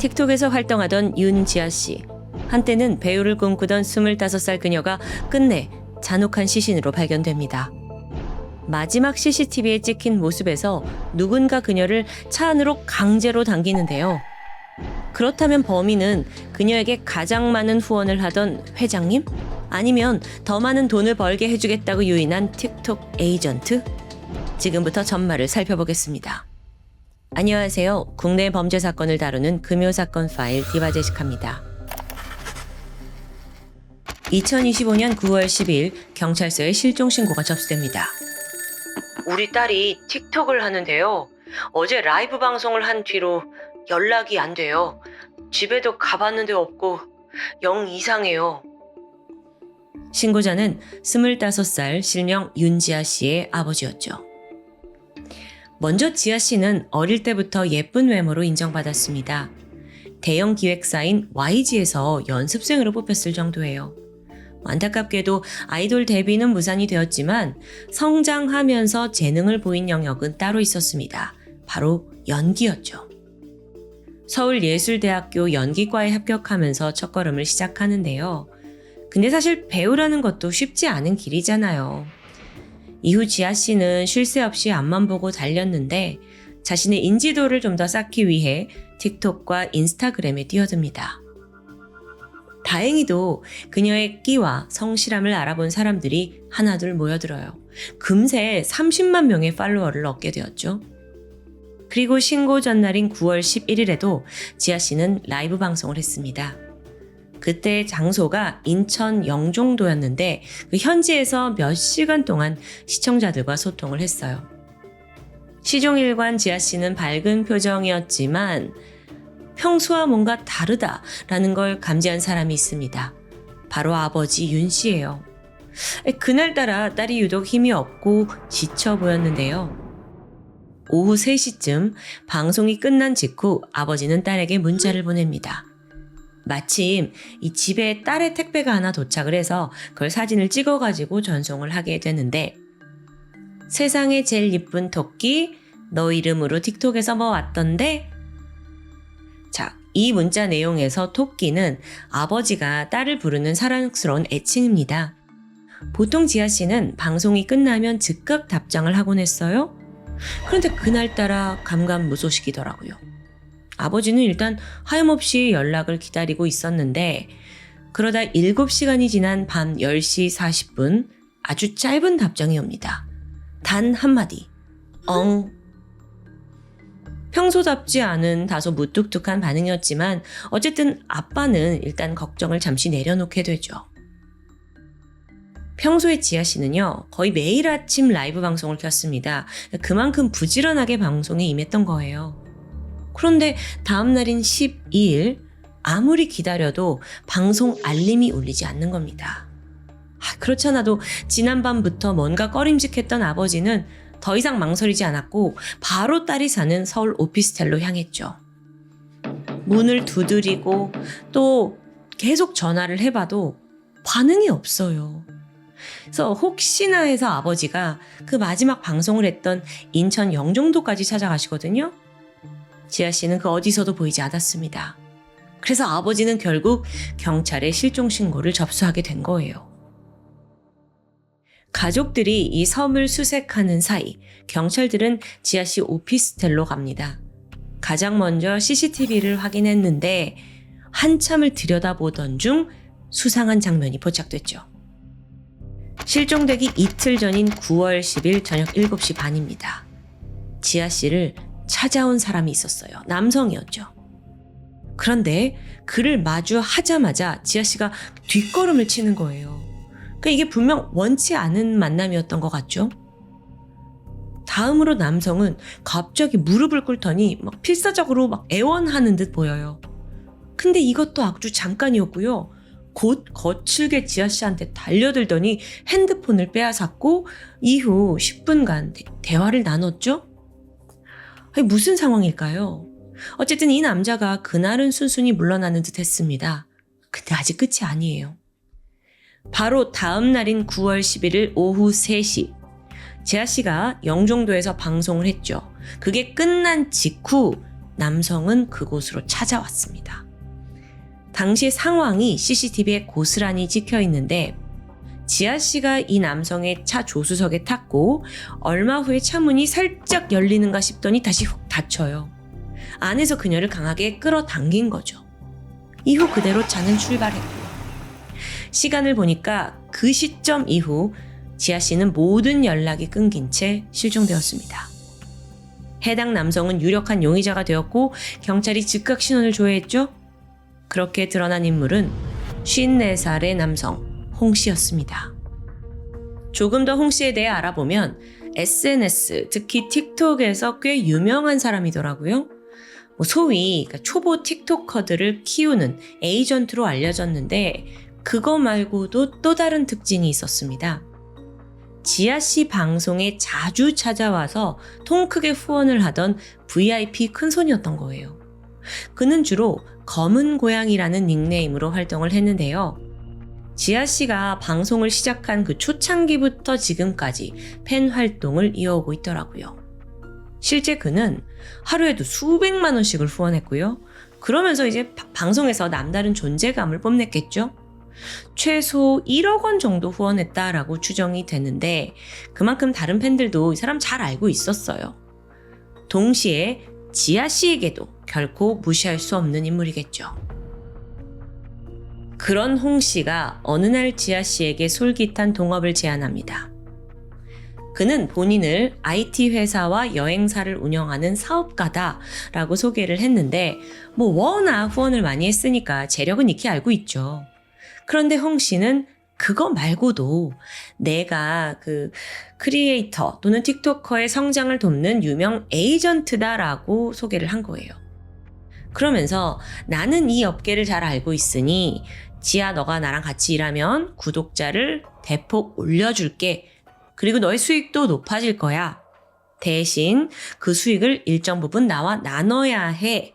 틱톡에서 활동하던 윤지아 씨. 한때는 배우를 꿈꾸던 25살 그녀가 끝내 잔혹한 시신으로 발견됩니다. 마지막 CCTV에 찍힌 모습에서 누군가 그녀를 차 안으로 강제로 당기는데요. 그렇다면 범인은 그녀에게 가장 많은 후원을 하던 회장님? 아니면 더 많은 돈을 벌게 해주겠다고 유인한 틱톡 에이전트? 지금부터 전말을 살펴보겠습니다. 안녕하세요. 국내 범죄 사건을 다루는 금요사건 파일 디바제시카입니다. 2025년 9월 10일 경찰서에 실종 신고가 접수됩니다. 우리 딸이 틱톡을 하는데요. 어제 라이브 방송을 한 뒤로 연락이 안 돼요. 집에도 가봤는데 없고 영 이상해요. 신고자는 25살 실명 윤지아 씨의 아버지였죠. 먼저 지아 씨는 어릴 때부터 예쁜 외모로 인정받았습니다. 대형 기획사인 YG에서 연습생으로 뽑혔을 정도예요. 안타깝게도 아이돌 데뷔는 무산이 되었지만 성장하면서 재능을 보인 영역은 따로 있었습니다. 바로 연기였죠. 서울예술대학교 연기과에 합격하면서 첫걸음을 시작하는데요. 근데 사실 배우라는 것도 쉽지 않은 길이잖아요. 이후 지아 씨는 쉴 새 없이 앞만 보고 달렸는데 자신의 인지도를 좀 더 쌓기 위해 틱톡과 인스타그램에 뛰어듭니다. 다행히도 그녀의 끼와 성실함을 알아본 사람들이 하나둘 모여들어요. 금세 30만 명의 팔로워를 얻게 되었죠. 그리고 신고 전날인 9월 11일에도 지아 씨는 라이브 방송을 했습니다. 그때 장소가 인천 영종도였는데 그 현지에서 몇 시간 동안 시청자들과 소통을 했어요. 시종일관 지아 씨는 밝은 표정이었지만 평소와 뭔가 다르다라는 걸 감지한 사람이 있습니다. 바로 아버지 윤 씨예요. 그날따라 딸이 유독 힘이 없고 지쳐 보였는데요. 오후 3시쯤 방송이 끝난 직후 아버지는 딸에게 문자를 보냅니다. 마침 이 집에 딸의 택배가 하나 도착을 해서 그걸 사진을 찍어가지고 전송을 하게 되는데 세상에 제일 예쁜 토끼 너 이름으로 틱톡에서 뭐 왔던데? 자, 이 문자 내용에서 토끼는 아버지가 딸을 부르는 사랑스러운 애칭입니다. 보통 지아 씨는 방송이 끝나면 즉각 답장을 하곤 했어요. 그런데 그날따라 감감무소식이더라고요. 아버지는 일단 하염없이 연락을 기다리고 있었는데 그러다 7시간이 지난 밤 10시 40분 아주 짧은 답장이 옵니다. 단 한마디. 엉. 평소답지 않은 다소 무뚝뚝한 반응이었지만 어쨌든 아빠는 일단 걱정을 잠시 내려놓게 되죠. 평소에 지아 씨는요, 거의 매일 아침 라이브 방송을 켰습니다. 그만큼 부지런하게 방송에 임했던 거예요. 그런데 다음 날인 12일, 아무리 기다려도 방송 알림이 울리지 않는 겁니다. 그렇지 않아도 지난밤부터 뭔가 꺼림직했던 아버지는 더 이상 망설이지 않았고 바로 딸이 사는 서울 오피스텔로 향했죠. 문을 두드리고 또 계속 전화를 해봐도 반응이 없어요. 그래서 혹시나 해서 아버지가 그 마지막 방송을 했던 인천 영종도까지 찾아가시거든요. 지아 씨는 그 어디서도 보이지 않았습니다. 그래서 아버지는 결국 경찰에 실종 신고를 접수하게 된 거예요. 가족들이 이 섬을 수색하는 사이 경찰들은 지아 씨 오피스텔로 갑니다. 가장 먼저 CCTV를 확인했는데 한참을 들여다보던 중 수상한 장면이 포착됐죠. 실종되기 이틀 전인 9월 10일 저녁 7시 반입니다. 지아 씨를 찾아온 사람이 있었어요. 남성이었죠. 그런데 그를 마주하자마자 지아 씨가 뒷걸음을 치는 거예요. 그러니까 이게 분명 원치 않은 만남이었던 것 같죠? 다음으로 남성은 갑자기 무릎을 꿇더니 막 필사적으로 막 애원하는 듯 보여요. 근데 이것도 아주 잠깐이었고요. 곧 거칠게 지아 씨한테 달려들더니 핸드폰을 빼앗았고 이후 10분간 대화를 나눴죠? 아니, 무슨 상황일까요? 어쨌든 이 남자가 그날은 순순히 물러나는 듯 했습니다. 근데 아직 끝이 아니에요. 바로 다음 날인 9월 11일 오후 3시 지아 씨가 영종도에서 방송을 했죠. 그게 끝난 직후 남성은 그곳으로 찾아왔습니다. 당시 상황이 CCTV에 고스란히 찍혀 있는데 지아 씨가 이 남성의 차 조수석에 탔고 얼마 후에 차문이 살짝 열리는가 싶더니 다시 훅 닫혀요. 안에서 그녀를 강하게 끌어당긴 거죠. 이후 그대로 차는 출발했고요. 시간을 보니까 그 시점 이후 지아 씨는 모든 연락이 끊긴 채 실종되었습니다. 해당 남성은 유력한 용의자가 되었고 경찰이 즉각 신원을 조회했죠. 그렇게 드러난 인물은 54살의 남성 홍 씨였습니다. 조금 더 홍 씨에 대해 알아보면 SNS, 특히 틱톡에서 꽤 유명한 사람이더라고요. 소위 초보 틱토커들을 키우는 에이전트로 알려졌는데 그거 말고도 또 다른 특징이 있었습니다. 지아 씨 방송에 자주 찾아와서 통 크게 후원을 하던 VIP 큰손이었던 거예요. 그는 주로 검은 고양이라는 닉네임으로 활동을 했는데요. 지아 씨가 방송을 시작한 그 초창기부터 지금까지 팬 활동을 이어오고 있더라고요. 실제 그는 하루에도 수백만 원씩을 후원했고요. 그러면서 이제 방송에서 남다른 존재감을 뽐냈겠죠. 최소 1억 원 정도 후원했다라고 추정이 되는데 그만큼 다른 팬들도 이 사람 잘 알고 있었어요. 동시에 지아 씨에게도 결코 무시할 수 없는 인물이겠죠. 그런 홍 씨가 어느 날 지아 씨에게 솔깃한 동업을 제안합니다. 그는 본인을 IT 회사와 여행사를 운영하는 사업가다라고 소개를 했는데 워낙 후원을 많이 했으니까 재력은 익히 알고 있죠. 그런데 홍 씨는 그거 말고도 내가 그 크리에이터 또는 틱토커의 성장을 돕는 유명 에이전트다라고 소개를 한 거예요. 그러면서 나는 이 업계를 잘 알고 있으니 지아 너가 나랑 같이 일하면 구독자를 대폭 올려줄게. 그리고 너의 수익도 높아질 거야. 대신 그 수익을 일정 부분 나와 나눠야 해.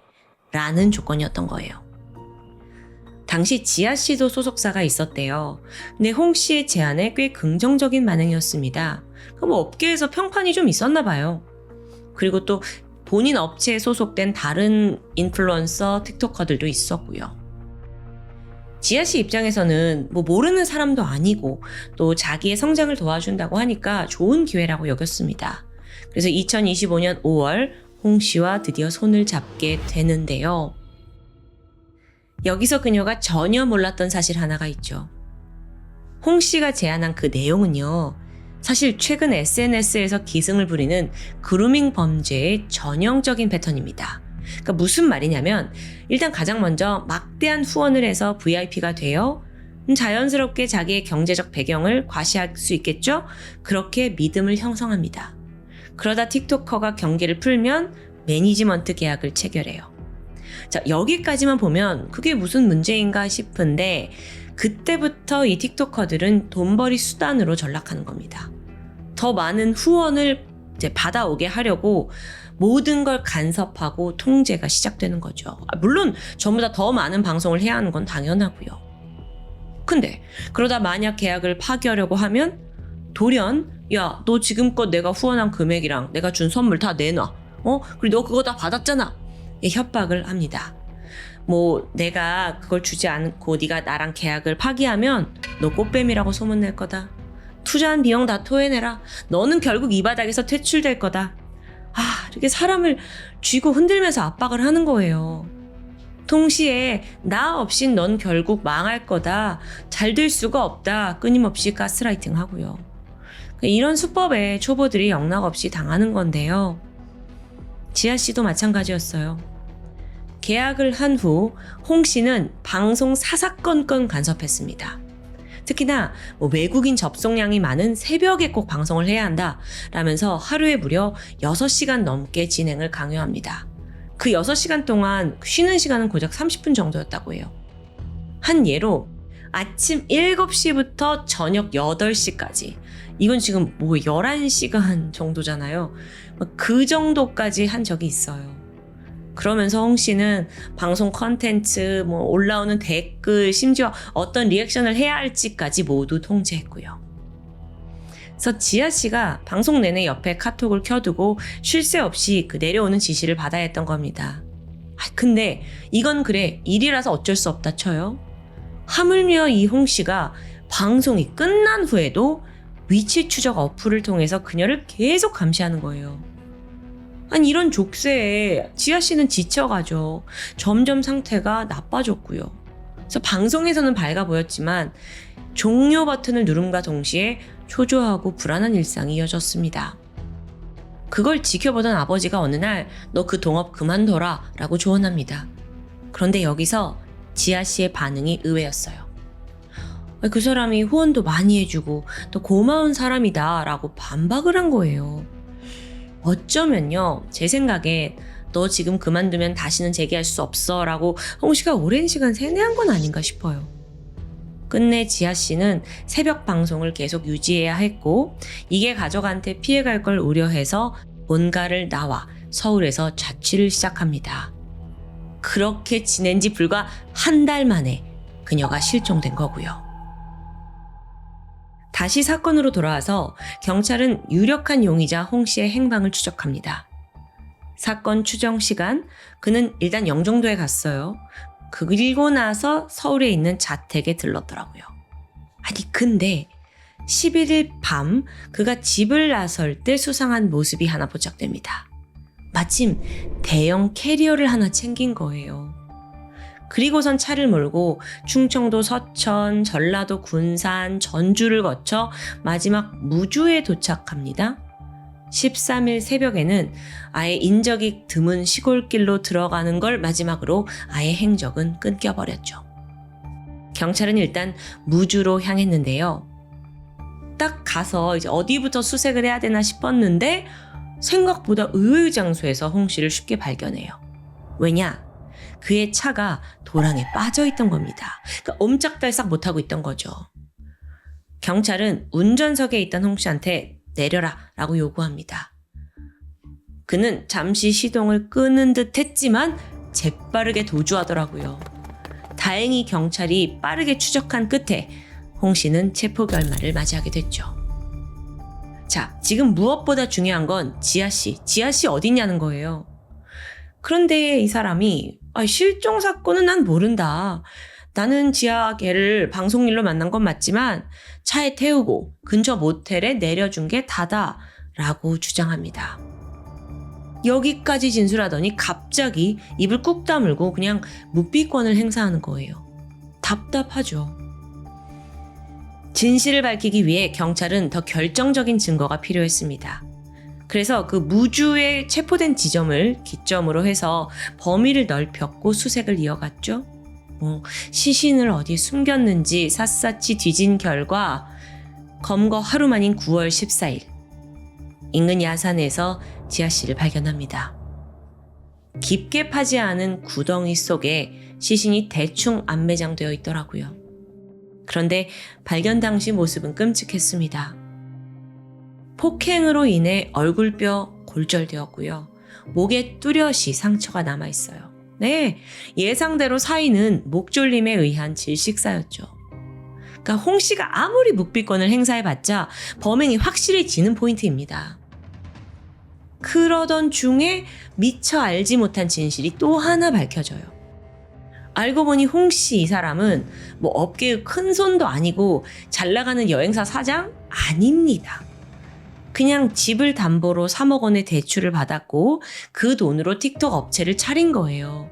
라는 조건이었던 거예요. 당시 지아 씨도 소속사가 있었대요. 근데 홍 씨의 제안에 꽤 긍정적인 반응이었습니다. 업계에서 평판이 좀 있었나 봐요. 그리고 또 본인 업체에 소속된 다른 인플루언서, 틱토커들도 있었고요. 지아 씨 입장에서는 모르는 사람도 아니고 또 자기의 성장을 도와준다고 하니까 좋은 기회라고 여겼습니다. 그래서 2025년 5월 홍 씨와 드디어 손을 잡게 되는데요. 여기서 그녀가 전혀 몰랐던 사실 하나가 있죠. 홍 씨가 제안한 그 내용은요. 사실 최근 SNS에서 기승을 부리는 그루밍 범죄의 전형적인 패턴입니다. 그러니까 무슨 말이냐면 일단 가장 먼저 막대한 후원을 해서 VIP가 돼요. 자연스럽게 자기의 경제적 배경을 과시할 수 있겠죠? 그렇게 믿음을 형성합니다. 그러다 틱토커가 경계를 풀면 매니지먼트 계약을 체결해요. 자, 여기까지만 보면 그게 무슨 문제인가 싶은데 그때부터 이 틱토커들은 돈벌이 수단으로 전락하는 겁니다. 더 많은 후원을 이제 받아오게 하려고 모든 걸 간섭하고 통제가 시작되는 거죠. 물론 전부 더 많은 방송을 해야 하는 건 당연하고요. 근데 그러다 만약 계약을 파기하려고 하면 돌연 야, 너 지금껏 내가 후원한 금액이랑 내가 준 선물 다 내놔. 그리고 너 그거 다 받았잖아. 협박을 합니다. 내가 그걸 주지 않고 네가 나랑 계약을 파기하면 너 꽃뱀이라고 소문낼 거다. 투자한 비용 다 토해내라. 너는 결국 이 바닥에서 퇴출될 거다. 이렇게 사람을 쥐고 흔들면서 압박을 하는 거예요. 동시에 나 없인 넌 결국 망할 거다. 잘 될 수가 없다. 끊임없이 가스라이팅 하고요. 이런 수법에 초보들이 영락없이 당하는 건데요. 지아 씨도 마찬가지였어요. 계약을 한 후 홍 씨는 방송 사사건건 간섭했습니다. 특히나 외국인 접속량이 많은 새벽에 꼭 방송을 해야 한다 라면서 하루에 무려 6시간 넘게 진행을 강요합니다. 그 6시간 동안 쉬는 시간은 고작 30분 정도였다고 해요. 한 예로 아침 7시부터 저녁 8시까지 이건 지금 11시간 정도잖아요. 그 정도까지 한 적이 있어요. 그러면서 홍 씨는 방송 컨텐츠, 올라오는 댓글, 심지어 어떤 리액션을 해야 할지까지 모두 통제했고요. 그래서 지아 씨가 방송 내내 옆에 카톡을 켜두고 쉴 새 없이 그 내려오는 지시를 받아야 했던 겁니다. 근데 이건 그래 일이라서 어쩔 수 없다 쳐요. 하물며 이 홍 씨가 방송이 끝난 후에도 위치 추적 어플을 통해서 그녀를 계속 감시하는 거예요. 아니 이런 족쇄에 지아 씨는 지쳐가죠. 점점 상태가 나빠졌고요. 그래서 방송에서는 밝아 보였지만 종료 버튼을 누름과 동시에 초조하고 불안한 일상이 이어졌습니다. 그걸 지켜보던 아버지가 어느 날 너 그 동업 그만둬라 라고 조언합니다. 그런데 여기서 지아 씨의 반응이 의외였어요. 그 사람이 후원도 많이 해주고 또 고마운 사람이다 라고 반박을 한 거예요. 어쩌면요 제 생각에 너 지금 그만두면 다시는 재기할 수 없어 라고 홍 씨가 오랜 시간 세뇌한 건 아닌가 싶어요. 끝내 지아 씨는 새벽 방송을 계속 유지해야 했고 이게 가족한테 피해갈 걸 우려해서 본가를 나와 서울에서 자취를 시작합니다. 그렇게 지낸 지 불과 한 달 만에 그녀가 실종된 거고요. 다시 사건으로 돌아와서 경찰은 유력한 용의자 홍 씨의 행방을 추적합니다. 사건 추정 시간, 그는 일단 영종도에 갔어요. 그리고 나서 서울에 있는 자택에 들렀더라고요. 아니 근데 11일 밤 그가 집을 나설 때 수상한 모습이 하나 포착됩니다. 마침 대형 캐리어를 하나 챙긴 거예요. 그리고선 차를 몰고 충청도 서천, 전라도 군산, 전주를 거쳐 마지막 무주에 도착합니다. 13일 새벽에는 아예 인적이 드문 시골길로 들어가는 걸 마지막으로 아예 행적은 끊겨버렸죠. 경찰은 일단 무주로 향했는데요. 딱 가서 이제 어디부터 수색을 해야 되나 싶었는데 생각보다 의외의 장소에서 홍 씨를 쉽게 발견해요. 왜냐? 그의 차가 도랑에 빠져 있던 겁니다. 그러니까 옴짝달싹 못하고 있던 거죠. 경찰은 운전석에 있던 홍 씨한테 내려라 라고 요구합니다. 그는 잠시 시동을 끄는 듯 했지만 재빠르게 도주하더라고요. 다행히 경찰이 빠르게 추적한 끝에 홍 씨는 체포 결말을 맞이하게 됐죠. 자, 지금 무엇보다 중요한 건 지아 씨 어딨냐는 거예요. 그런데 이 사람이 실종 사건은 난 모른다. 나는 지아 걔를 방송일로 만난 건 맞지만 차에 태우고 근처 모텔에 내려준 게 다다 라고 주장합니다. 여기까지 진술하더니 갑자기 입을 꾹 다물고 그냥 묵비권을 행사하는 거예요. 답답하죠. 진실을 밝히기 위해 경찰은 더 결정적인 증거가 필요했습니다. 그래서 그 무주에 체포된 지점을 기점으로 해서 범위를 넓혔고 수색을 이어갔죠. 시신을 어디 숨겼는지 샅샅이 뒤진 결과 검거 하루 만인 9월 14일 인근 야산에서 지아 씨를 발견합니다. 깊게 파지 않은 구덩이 속에 시신이 대충 안매장되어 있더라고요. 그런데 발견 당시 모습은 끔찍했습니다. 폭행으로 인해 얼굴뼈 골절되었고요. 목에 뚜렷이 상처가 남아있어요. 네, 예상대로 사인은 목졸림에 의한 질식사였죠. 그러니까 홍 씨가 아무리 묵비권을 행사해봤자 범행이 확실히 지는 포인트입니다. 그러던 중에 미처 알지 못한 진실이 또 하나 밝혀져요. 알고 보니 홍 씨 이 사람은 업계의 큰손도 아니고 잘 나가는 여행사 사장 아닙니다. 그냥 집을 담보로 3억 원의 대출을 받았고 그 돈으로 틱톡 업체를 차린 거예요.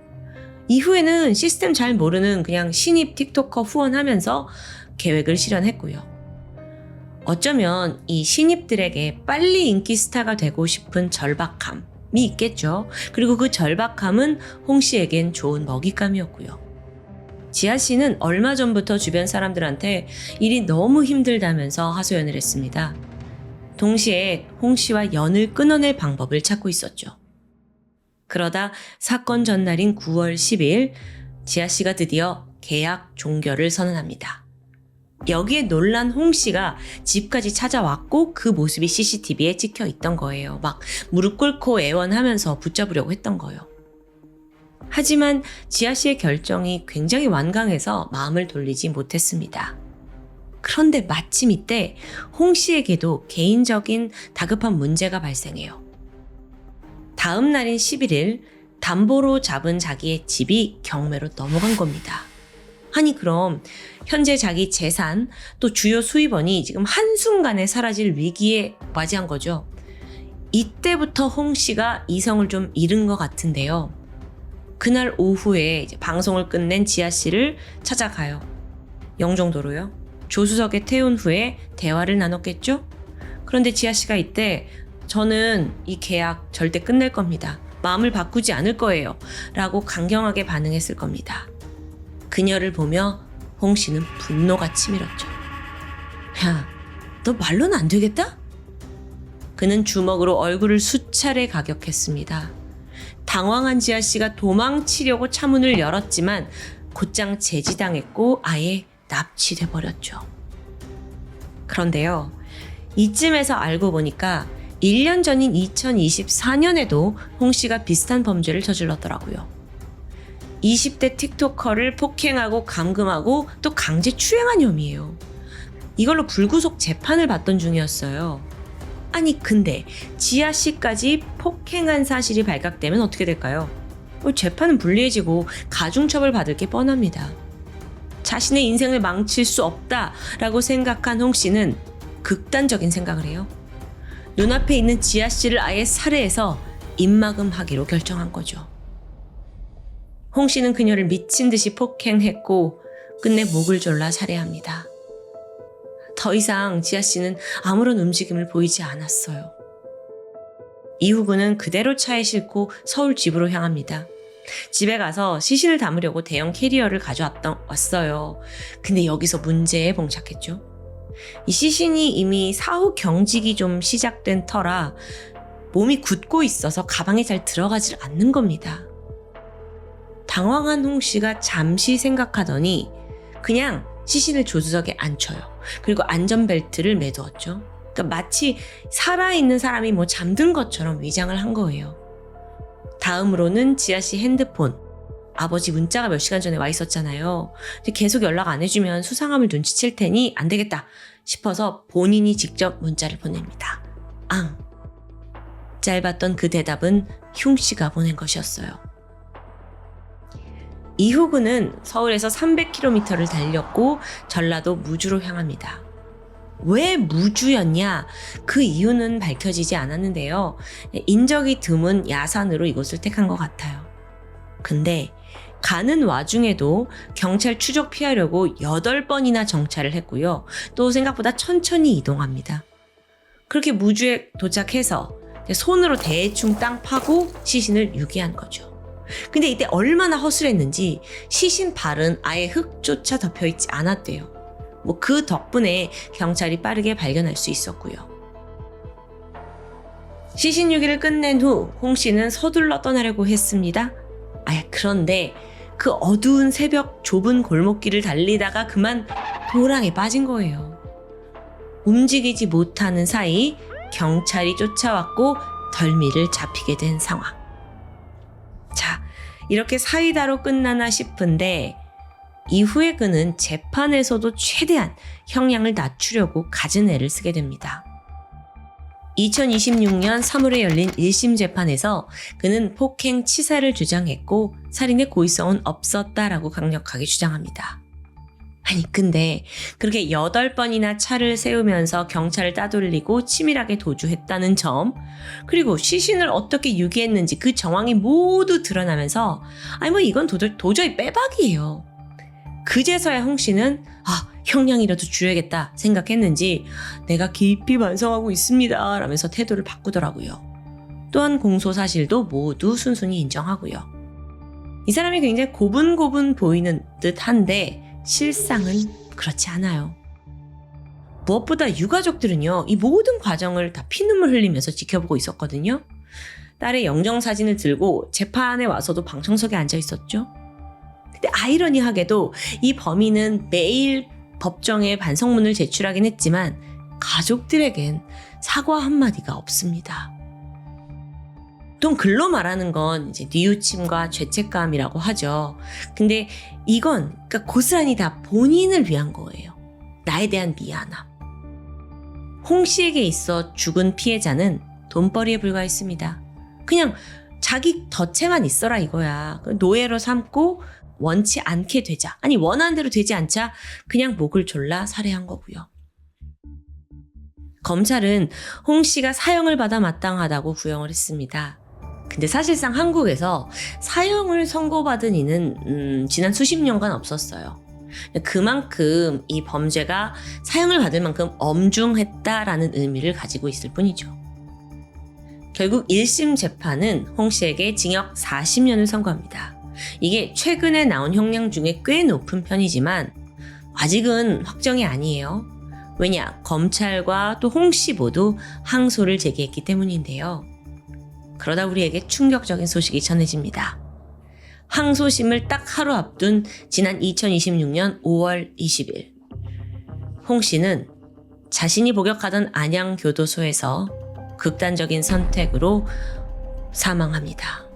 이후에는 시스템 잘 모르는 그냥 신입 틱토커 후원하면서 계획을 실현했고요. 어쩌면 이 신입들에게 빨리 인기 스타가 되고 싶은 절박함이 있겠죠. 그리고 그 절박함은 홍 씨에겐 좋은 먹잇감이었고요. 지아 씨는 얼마 전부터 주변 사람들한테 일이 너무 힘들다면서 하소연을 했습니다. 동시에 홍 씨와 연을 끊어낼 방법을 찾고 있었죠. 그러다 사건 전날인 9월 10일 지아 씨가 드디어 계약 종결을 선언합니다. 여기에 놀란 홍 씨가 집까지 찾아왔고 그 모습이 CCTV에 찍혀 있던 거예요. 막 무릎 꿇고 애원하면서 붙잡으려고 했던 거예요. 하지만 지아 씨의 결정이 굉장히 완강해서 마음을 돌리지 못했습니다. 그런데 마침 이때 홍 씨에게도 개인적인 다급한 문제가 발생해요. 다음 날인 11일 담보로 잡은 자기의 집이 경매로 넘어간 겁니다. 아니 그럼 현재 자기 재산 또 주요 수입원이 지금 한순간에 사라질 위기에 맞이한 거죠. 이때부터 홍 씨가 이성을 좀 잃은 것 같은데요. 그날 오후에 이제 방송을 끝낸 지아 씨를 찾아가요. 영종도로요. 조수석에 태운 후에 대화를 나눴겠죠? 그런데 지아 씨가 이때 저는 이 계약 절대 끝낼 겁니다. 마음을 바꾸지 않을 거예요. 라고 강경하게 반응했을 겁니다. 그녀를 보며 홍 씨는 분노가 치밀었죠. 야, 너 말로는 안 되겠다? 그는 주먹으로 얼굴을 수차례 가격했습니다. 당황한 지아 씨가 도망치려고 차문을 열었지만 곧장 제지당했고 아예 납치돼 버렸죠. 그런데요, 이쯤에서 알고 보니까 1년 전인 2024년에도 홍 씨가 비슷한 범죄를 저질렀더라고요. 20대 틱토커를 폭행하고 감금하고 또 강제 추행한 혐의예요. 이걸로 불구속 재판을 받던 중이었어요. 아니 근데 지아 씨까지 폭행한 사실이 발각되면 어떻게 될까요? 재판은 불리해지고 가중처벌 받을 게 뻔합니다. 자신의 인생을 망칠 수 없다라고 생각한 홍 씨는 극단적인 생각을 해요. 눈앞에 있는 지아 씨를 아예 살해해서 입막음하기로 결정한 거죠. 홍 씨는 그녀를 미친 듯이 폭행했고 끝내 목을 졸라 살해합니다. 더 이상 지아 씨는 아무런 움직임을 보이지 않았어요. 이후 그는 그대로 차에 싣고 서울 집으로 향합니다. 집에 가서 시신을 담으려고 대형 캐리어를 왔어요. 근데 여기서 문제에 봉착했죠. 이 시신이 이미 사후 경직이 좀 시작된 터라 몸이 굳고 있어서 가방에 잘 들어가질 않는 겁니다. 당황한 홍 씨가 잠시 생각하더니 그냥 시신을 조수석에 앉혀요. 그리고 안전벨트를 매두었죠. 그러니까 마치 살아있는 사람이 잠든 것처럼 위장을 한 거예요. 다음으로는 지아 씨 핸드폰. 아버지 문자가 몇 시간 전에 와 있었잖아요. 계속 연락 안 해주면 수상함을 눈치챌 테니 안 되겠다 싶어서 본인이 직접 문자를 보냅니다. 짧았던 그 대답은 흉 씨가 보낸 것이었어요. 이후 그는 서울에서 300km를 달렸고 전라도 무주로 향합니다. 왜 무주였냐? 그 이유는 밝혀지지 않았는데요. 인적이 드문 야산으로 이곳을 택한 것 같아요. 근데 가는 와중에도 경찰 추적 피하려고 8번이나 정차를 했고요. 또 생각보다 천천히 이동합니다. 그렇게 무주에 도착해서 손으로 대충 땅 파고 시신을 유기한 거죠. 근데 이때 얼마나 허술했는지 시신 발은 아예 흙조차 덮여있지 않았대요. 그 덕분에 경찰이 빠르게 발견할 수 있었고요. 시신 유기를 끝낸 후 홍 씨는 서둘러 떠나려고 했습니다. 그런데 그 어두운 새벽 좁은 골목길을 달리다가 그만 도랑에 빠진 거예요. 움직이지 못하는 사이 경찰이 쫓아왔고 덜미를 잡히게 된 상황. 자, 이렇게 사이다로 끝나나 싶은데 이후에 그는 재판에서도 최대한 형량을 낮추려고 갖은 애를 쓰게 됩니다. 2026년 3월에 열린 1심 재판에서 그는 폭행 치사를 주장했고 살인의 고의성은 없었다라고 강력하게 주장합니다. 근데 그렇게 8번이나 차를 세우면서 경찰을 따돌리고 치밀하게 도주했다는 점, 그리고 시신을 어떻게 유기했는지 그 정황이 모두 드러나면서 이건 도저히 빼박이에요. 그제서야 홍 씨는 형량이라도 줄여야겠다 생각했는지 내가 깊이 반성하고 있습니다 라면서 태도를 바꾸더라고요. 또한 공소 사실도 모두 순순히 인정하고요. 이 사람이 굉장히 고분고분 보이는 듯한데 실상은 그렇지 않아요. 무엇보다 유가족들은요, 이 모든 과정을 다 피눈물 흘리면서 지켜보고 있었거든요. 딸의 영정사진을 들고 재판에 와서도 방청석에 앉아 있었죠. 근데 아이러니하게도 이 범인은 매일 법정에 반성문을 제출하긴 했지만 가족들에겐 사과 한마디가 없습니다. 보통 글로 말하는 건 이제 뉘우침과 죄책감이라고 하죠. 근데 이건 고스란히 다 본인을 위한 거예요. 나에 대한 미안함. 홍 씨에게 있어 죽은 피해자는 돈벌이에 불과했습니다. 그냥 자기 덫에만 있어라 이거야. 노예로 삼고 원치 않게 되자. 아니 원하는 대로 되지 않자 그냥 목을 졸라 살해한 거고요. 검찰은 홍 씨가 사형을 받아 마땅하다고 구형을 했습니다. 근데 사실상 한국에서 사형을 선고받은 이는 지난 수십 년간 없었어요. 그만큼 이 범죄가 사형을 받을 만큼 엄중했다라는 의미를 가지고 있을 뿐이죠. 결국 1심 재판은 홍 씨에게 징역 40년을 선고합니다. 이게 최근에 나온 형량 중에 꽤 높은 편이지만 아직은 확정이 아니에요. 왜냐? 검찰과 또 홍 씨 모두 항소를 제기했기 때문인데요. 그러다 우리에게 충격적인 소식이 전해집니다. 항소심을 딱 하루 앞둔 지난 2026년 5월 20일 홍 씨는 자신이 복역하던 안양교도소에서 극단적인 선택으로 사망합니다.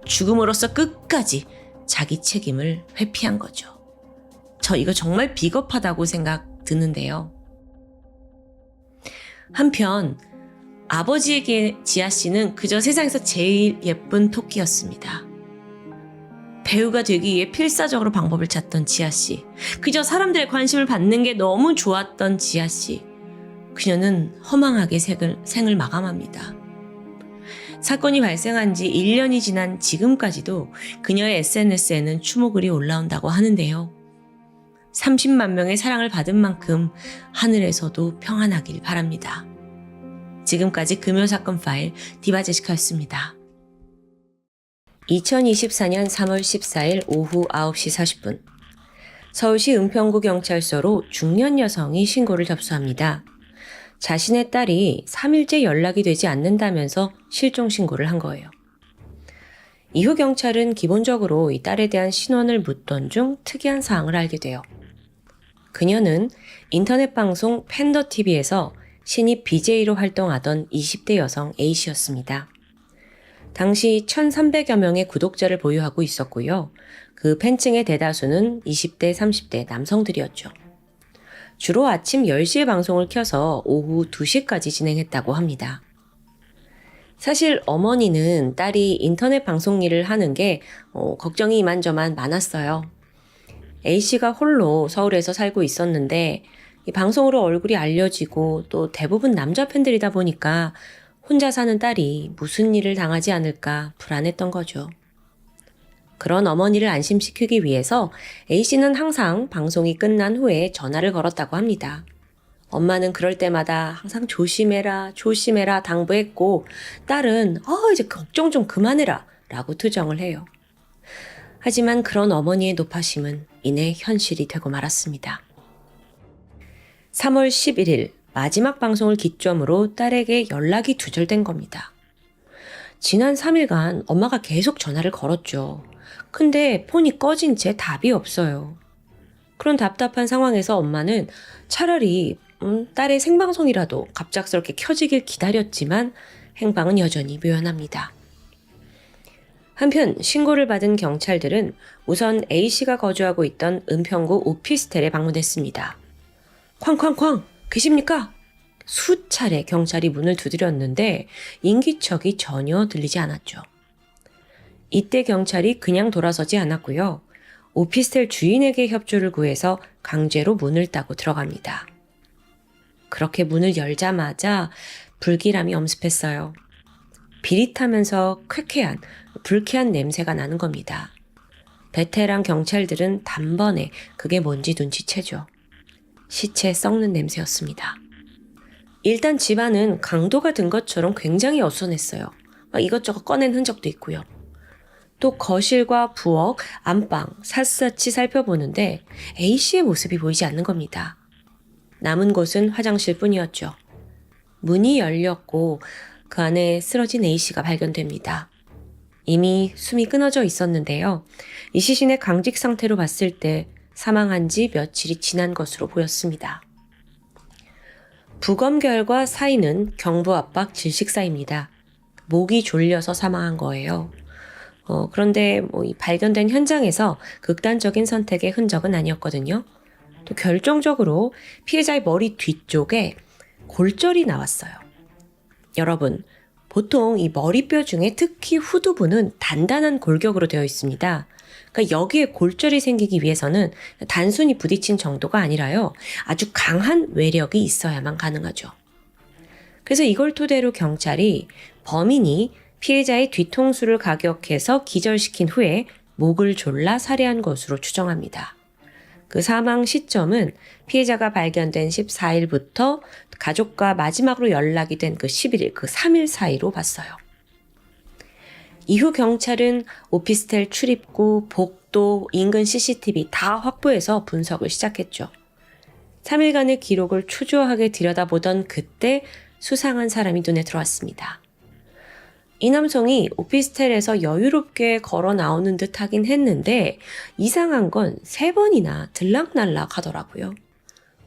죽음으로써 끝까지 자기 책임을 회피한 거죠. 저 이거 정말 비겁하다고 생각 드는데요. 한편 아버지에게 지아 씨는 그저 세상에서 제일 예쁜 토끼였습니다. 배우가 되기 위해 필사적으로 방법을 찾던 지아 씨. 그저 사람들의 관심을 받는 게 너무 좋았던 지아 씨. 그녀는 허망하게 생을 마감합니다. 사건이 발생한 지 1년이 지난 지금까지도 그녀의 SNS에는 추모글이 올라온다고 하는데요. 30만 명의 사랑을 받은 만큼 하늘에서도 평안하길 바랍니다. 지금까지 금요사건 파일 디바제시카였습니다. 2024년 3월 14일 오후 9시 40분 서울시 은평구 경찰서로 중년 여성이 신고를 접수합니다. 자신의 딸이 3일째 연락이 되지 않는다면서 실종 신고를 한 거예요. 이후 경찰은 기본적으로 이 딸에 대한 신원을 묻던 중 특이한 사항을 알게 돼요. 그녀는 인터넷 방송 팬더TV에서 신입 BJ로 활동하던 20대 여성 A씨였습니다. 당시 1,300여 명의 구독자를 보유하고 있었고요. 그 팬층의 대다수는 20대, 30대 남성들이었죠. 주로 아침 10시에 방송을 켜서 오후 2시까지 진행했다고 합니다. 사실 어머니는 딸이 인터넷 방송 일을 하는 게 걱정이 이만저만 많았어요. A씨가 홀로 서울에서 살고 있었는데 이 방송으로 얼굴이 알려지고 또 대부분 남자 팬들이다 보니까 혼자 사는 딸이 무슨 일을 당하지 않을까 불안했던 거죠. 그런 어머니를 안심시키기 위해서 A씨는 항상 방송이 끝난 후에 전화를 걸었다고 합니다. 엄마는 그럴 때마다 항상 조심해라, 조심해라 당부했고 딸은 이제 걱정 좀 그만해라 라고 투정을 해요. 하지만 그런 어머니의 노파심은 이내 현실이 되고 말았습니다. 3월 11일 마지막 방송을 기점으로 딸에게 연락이 두절된 겁니다. 지난 3일간 엄마가 계속 전화를 걸었죠. 근데 폰이 꺼진 채 답이 없어요. 그런 답답한 상황에서 엄마는 차라리 딸의 생방송이라도 갑작스럽게 켜지길 기다렸지만 행방은 여전히 묘연합니다. 한편 신고를 받은 경찰들은 우선 A씨가 거주하고 있던 은평구 오피스텔에 방문했습니다. 쾅쾅쾅! 계십니까? 수차례 경찰이 문을 두드렸는데 인기척이 전혀 들리지 않았죠. 이때 경찰이 그냥 돌아서지 않았고요. 오피스텔 주인에게 협조를 구해서 강제로 문을 따고 들어갑니다. 그렇게 문을 열자마자 불길함이 엄습했어요. 비릿하면서 쾌쾌한, 불쾌한 냄새가 나는 겁니다. 베테랑 경찰들은 단번에 그게 뭔지 눈치채죠. 시체 썩는 냄새였습니다. 일단 집안은 강도가 든 것처럼 굉장히 어수선했어요. 이것저것 꺼낸 흔적도 있고요. 또 거실과 부엌, 안방 샅샅이 살펴보는데 A씨의 모습이 보이지 않는 겁니다. 남은 곳은 화장실 뿐이었죠. 문이 열렸고 그 안에 쓰러진 A씨가 발견됩니다. 이미 숨이 끊어져 있었는데요. 이 시신의 강직 상태로 봤을 때 사망한 지 며칠이 지난 것으로 보였습니다. 부검 결과 사인은 경부압박 질식사입니다. 목이 졸려서 사망한 거예요. 그런데 이 발견된 현장에서 극단적인 선택의 흔적은 아니었거든요. 또 결정적으로 피해자의 머리 뒤쪽에 골절이 나왔어요. 여러분, 보통 이 머리뼈 중에 특히 후두부는 단단한 골격으로 되어 있습니다. 그러니까 여기에 골절이 생기기 위해서는 단순히 부딪힌 정도가 아니라요. 아주 강한 외력이 있어야만 가능하죠. 그래서 이걸 토대로 경찰이 범인이 피해자의 뒤통수를 가격해서 기절시킨 후에 목을 졸라 살해한 것으로 추정합니다. 그 사망 시점은 피해자가 발견된 14일부터 가족과 마지막으로 연락이 된 그 11일, 그 3일 사이로 봤어요. 이후 경찰은 오피스텔 출입구, 복도, 인근 CCTV 다 확보해서 분석을 시작했죠. 3일간의 기록을 초조하게 들여다보던 그때 수상한 사람이 눈에 들어왔습니다. 이 남성이 오피스텔에서 여유롭게 걸어 나오는 듯 하긴 했는데 이상한 건 3번이나 들락날락 하더라고요.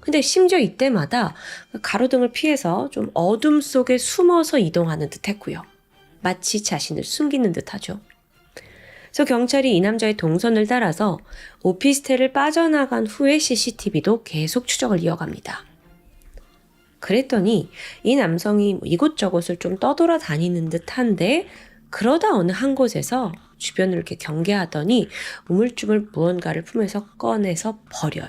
근데 심지어 이때마다 가로등을 피해서 좀 어둠 속에 숨어서 이동하는 듯 했고요. 마치 자신을 숨기는 듯 하죠. 그래서 경찰이 이 남자의 동선을 따라서 오피스텔을 빠져나간 후의 CCTV도 계속 추적을 이어갑니다. 그랬더니 이 남성이 이곳저곳을 좀 떠돌아다니는 듯한데 그러다 어느 한 곳에서 주변을 이렇게 경계하더니 우물쭈물 무언가를 품에서 꺼내서 버려요.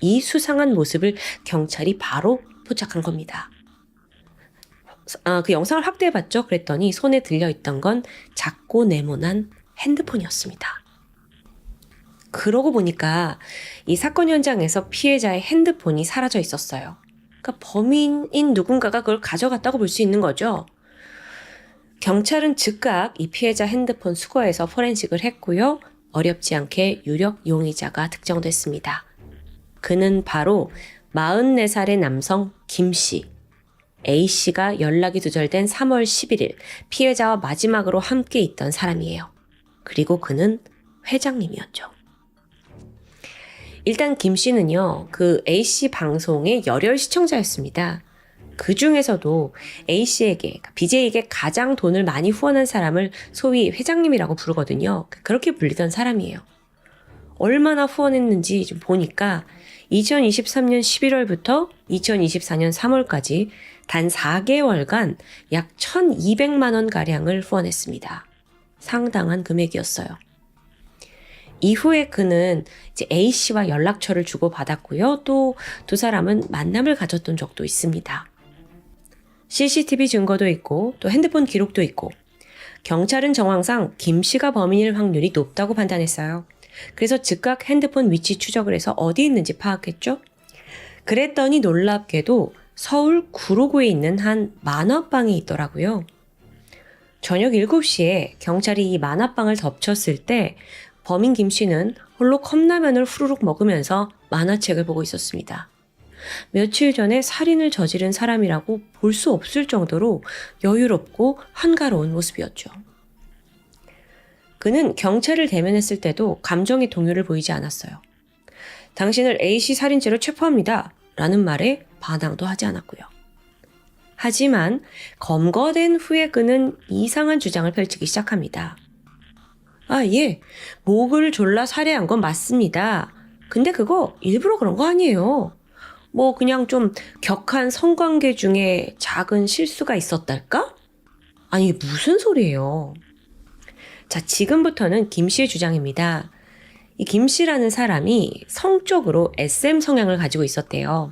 이 수상한 모습을 경찰이 바로 포착한 겁니다. 그 영상을 확대해봤죠. 그랬더니 손에 들려있던 건 작고 네모난 핸드폰이었습니다. 그러고 보니까 이 사건 현장에서 피해자의 핸드폰이 사라져 있었어요. 그러니까 범인인 누군가가 그걸 가져갔다고 볼 수 있는 거죠. 경찰은 즉각 이 피해자 핸드폰 수거해서 포렌식을 했고요. 어렵지 않게 유력 용의자가 특정됐습니다. 그는 바로 44살의 남성 김씨. A씨가 연락이 두절된 3월 11일 피해자와 마지막으로 함께 있던 사람이에요. 그리고 그는 회장님이었죠. 일단 김씨는요, 그 A씨 방송의 열혈 시청자였습니다. 그 중에서도 A씨에게, BJ에게 가장 돈을 많이 후원한 사람을 소위 회장님이라고 부르거든요. 그렇게 불리던 사람이에요. 얼마나 후원했는지 좀 보니까 2023년 11월부터 2024년 3월까지 단 4개월간 약 1,200만 원가량을 후원했습니다. 상당한 금액이었어요. 이후에 그는 이제 A씨와 연락처를 주고받았고요. 또 두 사람은 만남을 가졌던 적도 있습니다. CCTV 증거도 있고 또 핸드폰 기록도 있고 경찰은 정황상 김씨가 범인일 확률이 높다고 판단했어요. 그래서 즉각 핸드폰 위치 추적을 해서 어디 있는지 파악했죠. 그랬더니 놀랍게도 서울 구로구에 있는 한 만화방이 있더라고요. 저녁 7시에 경찰이 이 만화방을 덮쳤을 때 범인 김씨는 홀로 컵라면을 후루룩 먹으면서 만화책을 보고 있었습니다. 며칠 전에 살인을 저지른 사람이라고 볼 수 없을 정도로 여유롭고 한가로운 모습이었죠. 그는 경찰을 대면했을 때도 감정의 동요를 보이지 않았어요. 당신을 A씨 살인죄로 체포합니다. 라는 말에 반항도 하지 않았고요. 하지만 검거된 후에 그는 이상한 주장을 펼치기 시작합니다. 예, 목을 졸라 살해한 건 맞습니다. 근데 그거 일부러 그런 거 아니에요. 뭐 그냥 좀 격한 성관계 중에 작은 실수가 있었달까? 아니 무슨 소리예요. 자, 지금부터는 김씨의 주장입니다. 이 김씨라는 사람이 성적으로 SM 성향을 가지고 있었대요.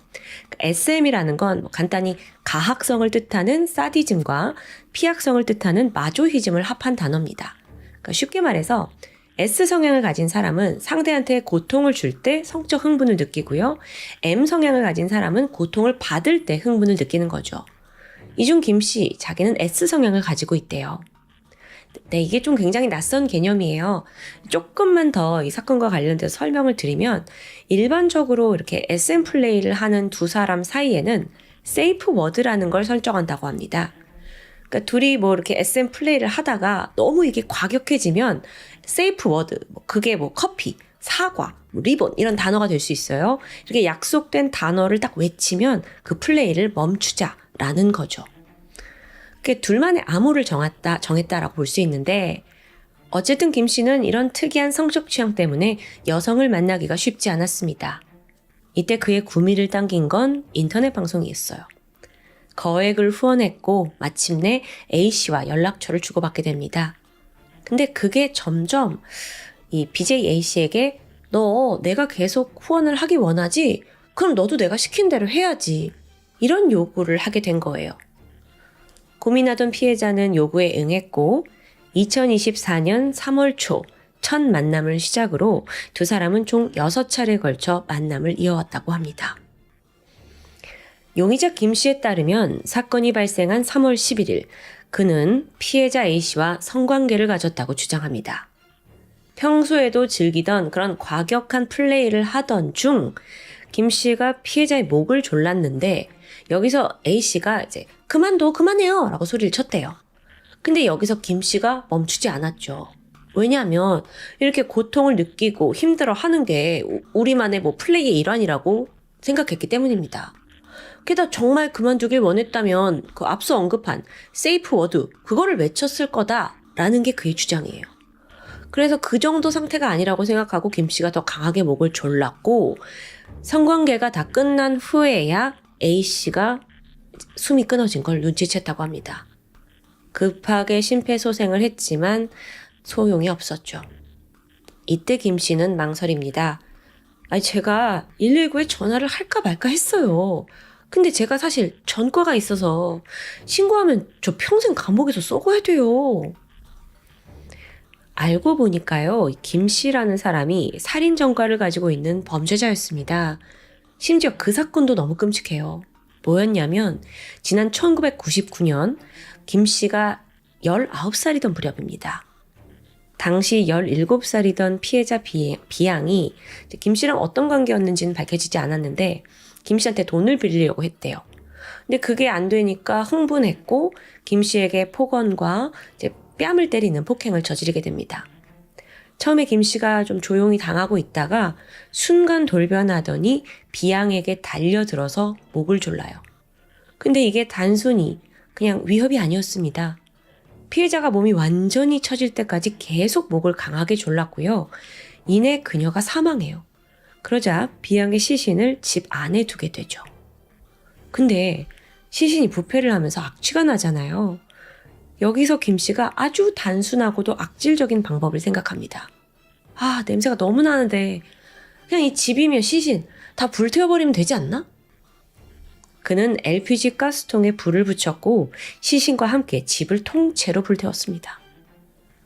SM이라는 건 간단히 가학성을 뜻하는 사디즘과 피학성을 뜻하는 마조히즘을 합한 단어입니다. 그러니까 쉽게 말해서 S 성향을 가진 사람은 상대한테 고통을 줄 때 성적 흥분을 느끼고요. M 성향을 가진 사람은 고통을 받을 때 흥분을 느끼는 거죠. 이 중 김씨, 자기는 S 성향을 가지고 있대요. 네, 이게 좀 굉장히 낯선 개념이에요. 조금만 더 이 사건과 관련돼서 설명을 드리면 일반적으로 이렇게 SM 플레이를 하는 두 사람 사이에는 세이프 워드라는 걸 설정한다고 합니다. 그러니까 둘이 뭐 이렇게 SM 플레이를 하다가 너무 이게 과격해지면 세이프 워드, 그게 뭐 커피, 사과, 리본 이런 단어가 될 수 있어요. 이렇게 약속된 단어를 딱 외치면 그 플레이를 멈추자라는 거죠. 둘만의 암호를 정했다라고 볼 수 있는데 어쨌든 김 씨는 이런 특이한 성적 취향 때문에 여성을 만나기가 쉽지 않았습니다. 이때 그의 구미를 당긴 건 인터넷 방송이었어요. 거액을 후원했고 마침내 A씨와 연락처를 주고받게 됩니다. 근데 그게 점점 이 BJ A씨에게 너 내가 계속 후원을 하기 원하지? 그럼 너도 내가 시킨 대로 해야지. 이런 요구를 하게 된 거예요. 고민하던 피해자는 요구에 응했고 2024년 3월 초 첫 만남을 시작으로 두 사람은 총 6차례에 걸쳐 만남을 이어왔다고 합니다. 용의자 김 씨에 따르면 사건이 발생한 3월 11일 그는 피해자 A씨와 성관계를 가졌다고 주장합니다. 평소에도 즐기던 그런 과격한 플레이를 하던 중 김 씨가 피해자의 목을 졸랐는데 여기서 A씨가 이제 그만둬 그만해요 라고 소리를 쳤대요. 근데 여기서 김 씨가 멈추지 않았죠. 왜냐하면 이렇게 고통을 느끼고 힘들어 하는 게 우리만의 뭐 플레이의 일환이라고 생각했기 때문입니다. 게다가 정말 그만두길 원했다면 그 앞서 언급한 세이프 워드 그거를 외쳤을 거다라는 게 그의 주장이에요. 그래서 그 정도 상태가 아니라고 생각하고 김 씨가 더 강하게 목을 졸랐고 성관계가 다 끝난 후에야 A 씨가 숨이 끊어진 걸 눈치챘다고 합니다. 급하게 심폐소생을 했지만 소용이 없었죠. 이때 김 씨는 망설입니다. 아니 제가 119에 전화를 할까 말까 했어요. 근데 제가 사실 전과가 있어서 신고하면 저 평생 감옥에서 썩어야 돼요. 알고 보니까요, 김 씨라는 사람이 살인 전과를 가지고 있는 범죄자였습니다. 심지어 그 사건도 너무 끔찍해요. 뭐였냐면 지난 1999년 김 씨가 19살이던 무렵입니다. 당시 17살이던 피해자 B양이 김 씨랑 어떤 관계였는지는 밝혀지지 않았는데 김 씨한테 돈을 빌리려고 했대요. 근데 그게 안 되니까 흥분했고 김 씨에게 폭언과 이제 뺨을 때리는 폭행을 저지르게 됩니다. 처음에 김 씨가 좀 조용히 당하고 있다가 순간 돌변하더니 B양에게 달려들어서 목을 졸라요. 근데 이게 단순히 그냥 위협이 아니었습니다. 피해자가 몸이 완전히 처질 때까지 계속 목을 강하게 졸랐고요. 이내 그녀가 사망해요. 그러자 B양의 시신을 집 안에 두게 되죠. 근데 시신이 부패를 하면서 악취가 나잖아요. 여기서 김 씨가 아주 단순하고도 악질적인 방법을 생각합니다. 아, 냄새가 너무 나는데 그냥 이 집이며 시신 다 불태워버리면 되지 않나? 그는 LPG 가스통에 불을 붙였고 시신과 함께 집을 통째로 불태웠습니다.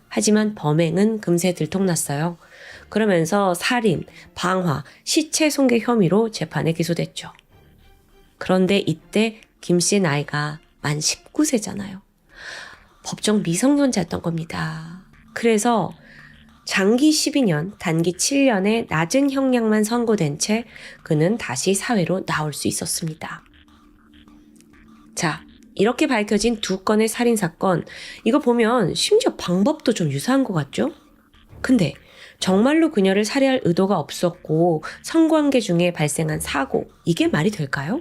하지만 범행은 금세 들통났어요. 그러면서 살인, 방화, 시체 손괴 혐의로 재판에 기소됐죠. 그런데 이때 김 씨의 나이가 만 19세잖아요. 법정 미성년자였던 겁니다. 그래서 장기 12년, 단기 7년의 낮은 형량만 선고된 채 그는 다시 사회로 나올 수 있었습니다. 자, 이렇게 밝혀진 두 건의 살인사건, 이거 보면 심지어 방법도 좀 유사한 것 같죠? 근데 정말로 그녀를 살해할 의도가 없었고 성관계 중에 발생한 사고, 이게 말이 될까요?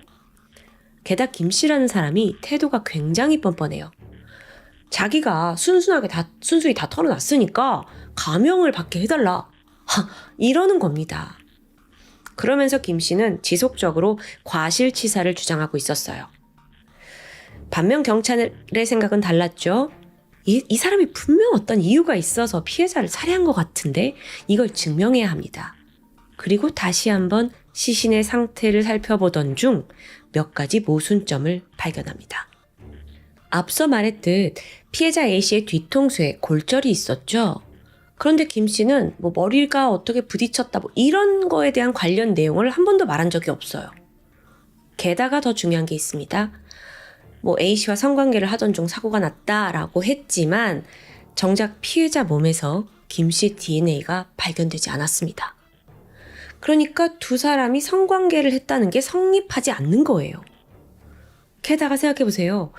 게다가 김 씨라는 사람이 태도가 굉장히 뻔뻔해요. 자기가 순수히 다 털어놨으니까 감형을 받게 해달라. 이러는 겁니다. 그러면서 김 씨는 지속적으로 과실치사를 주장하고 있었어요. 반면 경찰의 생각은 달랐죠. 이 사람이 분명 어떤 이유가 있어서 피해자를 살해한 것 같은데 이걸 증명해야 합니다. 그리고 다시 한번 시신의 상태를 살펴보던 중 몇 가지 모순점을 발견합니다. 앞서 말했듯 피해자 A씨의 뒤통수에 골절이 있었죠. 그런데 김 씨는 뭐 머리가 어떻게 부딪혔다 뭐 이런 거에 대한 관련 내용을 한 번도 말한 적이 없어요. 게다가 더 중요한 게 있습니다. 뭐 A씨와 성관계를 하던 중 사고가 났다라고 했지만 정작 피해자 몸에서 김 씨 DNA가 발견되지 않았습니다. 그러니까 두 사람이 성관계를 했다는 게 성립하지 않는 거예요. 게다가 생각해보세요.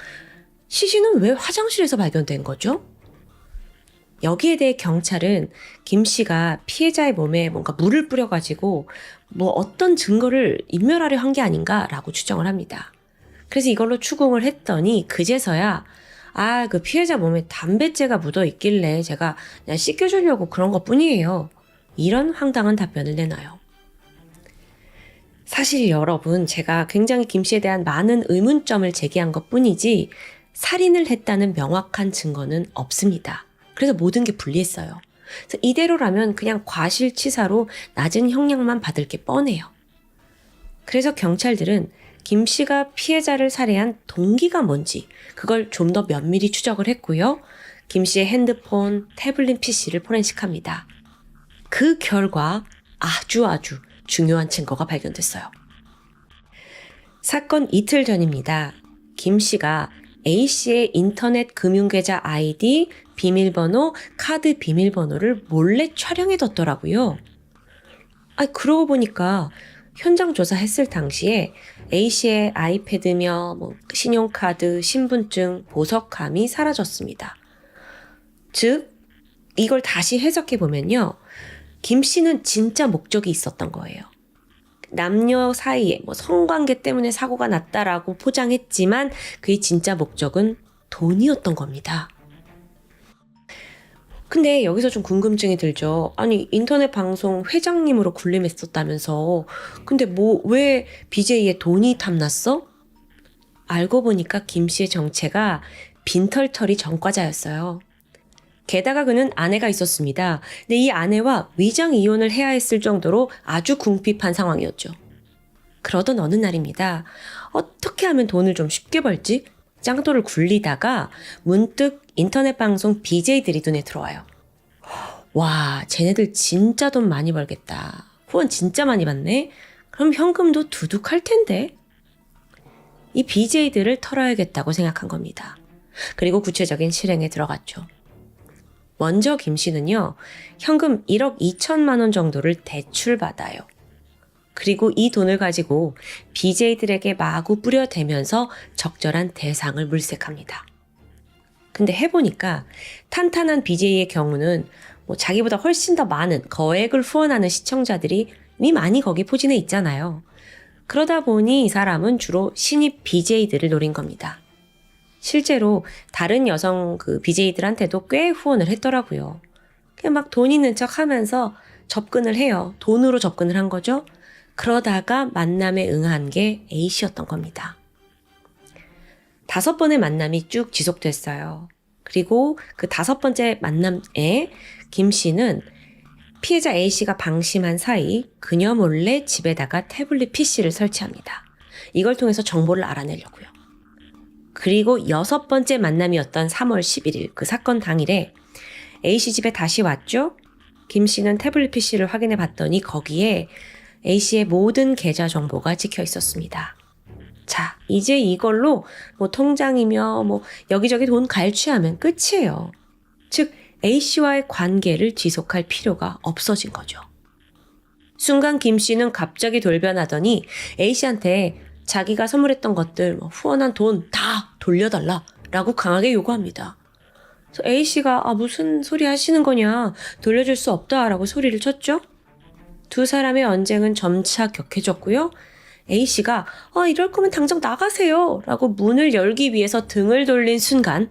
시신은 왜 화장실에서 발견된 거죠? 여기에 대해 경찰은 김 씨가 피해자의 몸에 뭔가 물을 뿌려가지고 뭐 어떤 증거를 인멸하려 한 게 아닌가라고 추정을 합니다. 그래서 이걸로 추궁을 했더니 그제서야 그 피해자 몸에 담뱃재가 묻어 있길래 제가 그냥 씻겨주려고 그런 것 뿐이에요. 이런 황당한 답변을 내놔요. 사실 여러분, 제가 굉장히 김 씨에 대한 많은 의문점을 제기한 것 뿐이지 살인을 했다는 명확한 증거는 없습니다. 그래서 모든 게 불리했어요. 그래서 이대로라면 그냥 과실치사로 낮은 형량만 받을 게 뻔해요. 그래서 경찰들은 김 씨가 피해자를 살해한 동기가 뭔지 그걸 좀 더 면밀히 추적을 했고요. 김 씨의 핸드폰, 태블릿 PC를 포렌식합니다. 그 결과 아주 중요한 증거가 발견됐어요. 사건 이틀 전입니다. 김 씨가 A 씨의 인터넷 금융계좌 아이디, 비밀번호, 카드 비밀번호를 몰래 촬영해뒀더라고요. 그러고 보니까 현장 조사했을 당시에 A 씨의 아이패드며 신용카드, 신분증, 보석함이 사라졌습니다. 즉, 이걸 다시 해석해 보면요. 김 씨는 진짜 목적이 있었던 거예요. 남녀 사이에 성관계 때문에 사고가 났다라고 포장했지만 그의 진짜 목적은 돈이었던 겁니다. 근데 여기서 좀 궁금증이 들죠. 아니, 인터넷 방송 회장님으로 군림했었다면서. 근데 왜 BJ의 돈이 탐났어? 알고 보니까 김 씨의 정체가 빈털터리 전과자였어요. 게다가 그는 아내가 있었습니다. 근데 이 아내와 위장 이혼을 해야 했을 정도로 아주 궁핍한 상황이었죠. 그러던 어느 날입니다. 어떻게 하면 돈을 좀 쉽게 벌지? 짱돌을 굴리다가 문득 인터넷 방송 BJ들이 눈에 들어와요. 와, 쟤네들 진짜 돈 많이 벌겠다. 후원 진짜 많이 받네? 그럼 현금도 두둑할 텐데? 이 BJ들을 털어야겠다고 생각한 겁니다. 그리고 구체적인 실행에 들어갔죠. 먼저 김 씨는요, 현금 1억 2천만 원 정도를 대출받아요. 그리고 이 돈을 가지고 BJ들에게 마구 뿌려대면서 적절한 대상을 물색합니다. 근데 해보니까 탄탄한 BJ의 경우는 자기보다 훨씬 더 많은 거액을 후원하는 시청자들이 이미 많이 거기 포진해 있잖아요. 그러다 보니 이 사람은 주로 신입 BJ들을 노린 겁니다. 실제로 다른 여성 BJ들한테도 꽤 후원을 했더라고요. 그냥 막 돈 있는 척 하면서 접근을 해요. 돈으로 접근을 한 거죠. 그러다가 만남에 응한 게 A씨였던 겁니다. 5번의 만남이 쭉 지속됐어요. 그리고 그 5번째 만남에 김 씨는 피해자 A씨가 방심한 사이 그녀 몰래 집에다가 태블릿 PC를 설치합니다. 이걸 통해서 정보를 알아내려고요. 그리고 6번째 만남이었던 3월 11일 그 사건 당일에 A씨 집에 다시 왔죠. 김 씨는 태블릿 PC를 확인해 봤더니 거기에 A씨의 모든 계좌 정보가 찍혀 있었습니다. 자, 이제 이걸로 통장이며 여기저기 돈 갈취하면 끝이에요. 즉 A씨와의 관계를 지속할 필요가 없어진 거죠. 순간 김 씨는 갑자기 돌변하더니 A씨한테 자기가 선물했던 것들, 후원한 돈 다 돌려달라라고 강하게 요구합니다. 그래서 A씨가 무슨 소리 하시는 거냐, 돌려줄 수 없다라고 소리를 쳤죠. 두 사람의 언쟁은 점차 격해졌고요. A씨가 이럴 거면 당장 나가세요 라고 문을 열기 위해서 등을 돌린 순간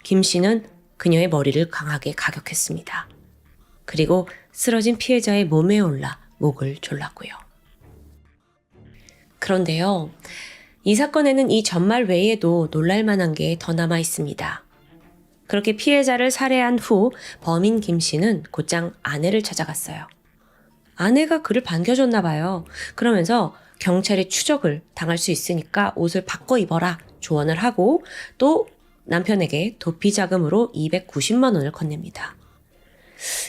김 씨는 그녀의 머리를 강하게 가격했습니다. 그리고 쓰러진 피해자의 몸에 올라 목을 졸랐고요. 그런데요, 이 사건에는 이 전말 외에도 놀랄만한 게 더 남아 있습니다. 그렇게 피해자를 살해한 후 범인 김 씨는 곧장 아내를 찾아갔어요. 아내가 그를 반겨줬나 봐요. 그러면서 경찰의 추적을 당할 수 있으니까 옷을 바꿔 입어라 조언을 하고 또 남편에게 도피 자금으로 290만 원을 건넵니다.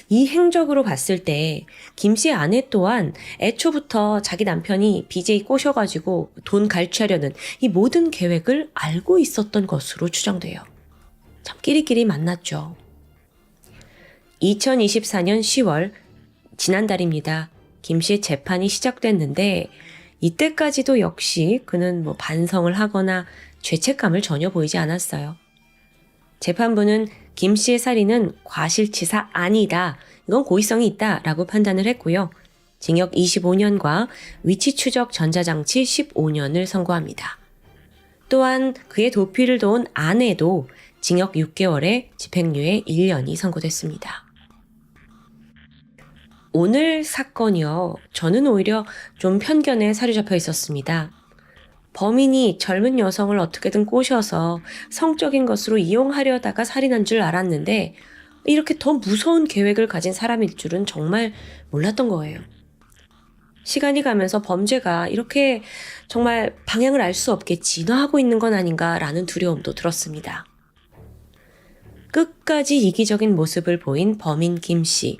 이 행적으로 봤을 때 김 씨의 아내 또한 애초부터 자기 남편이 BJ 꼬셔가지고 돈 갈취하려는 이 모든 계획을 알고 있었던 것으로 추정돼요. 참 끼리끼리 만났죠. 2024년 10월 지난달입니다. 김 씨의 재판이 시작됐는데 이때까지도 역시 그는 반성을 하거나 죄책감을 전혀 보이지 않았어요. 재판부는 김 씨의 살인은 과실치사 아니다. 이건 고의성이 있다라고 판단을 했고요. 징역 25년과 위치 추적 전자장치 15년을 선고합니다. 또한 그의 도피를 도운 아내도 징역 6개월에 집행유예 1년이 선고됐습니다. 오늘 사건이요. 저는 오히려 좀 편견에 사로잡혀 있었습니다. 범인이 젊은 여성을 어떻게든 꼬셔서 성적인 것으로 이용하려다가 살인한 줄 알았는데 이렇게 더 무서운 계획을 가진 사람일 줄은 정말 몰랐던 거예요. 시간이 가면서 범죄가 이렇게 정말 방향을 알 수 없게 진화하고 있는 건 아닌가라는 두려움도 들었습니다. 끝까지 이기적인 모습을 보인 범인 김 씨.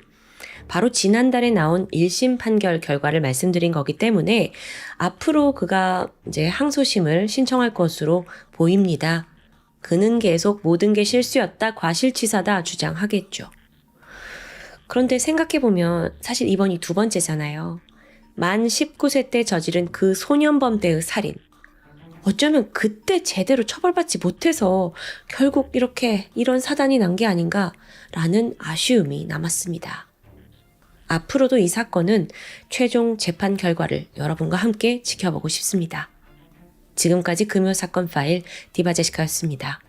바로 지난달에 나온 1심 판결 결과를 말씀드린 거기 때문에 앞으로 그가 이제 항소심을 신청할 것으로 보입니다. 그는 계속 모든 게 실수였다, 과실치사다 주장하겠죠. 그런데 생각해보면 사실 이번이 두 번째잖아요. 만 19세 때 저지른 그 소년범 때의 살인. 어쩌면 그때 제대로 처벌받지 못해서 결국 이런 사단이 난 게 아닌가라는 아쉬움이 남았습니다. 앞으로도 이 사건은 최종 재판 결과를 여러분과 함께 지켜보고 싶습니다. 지금까지 금요사건 파일 디바제시카였습니다.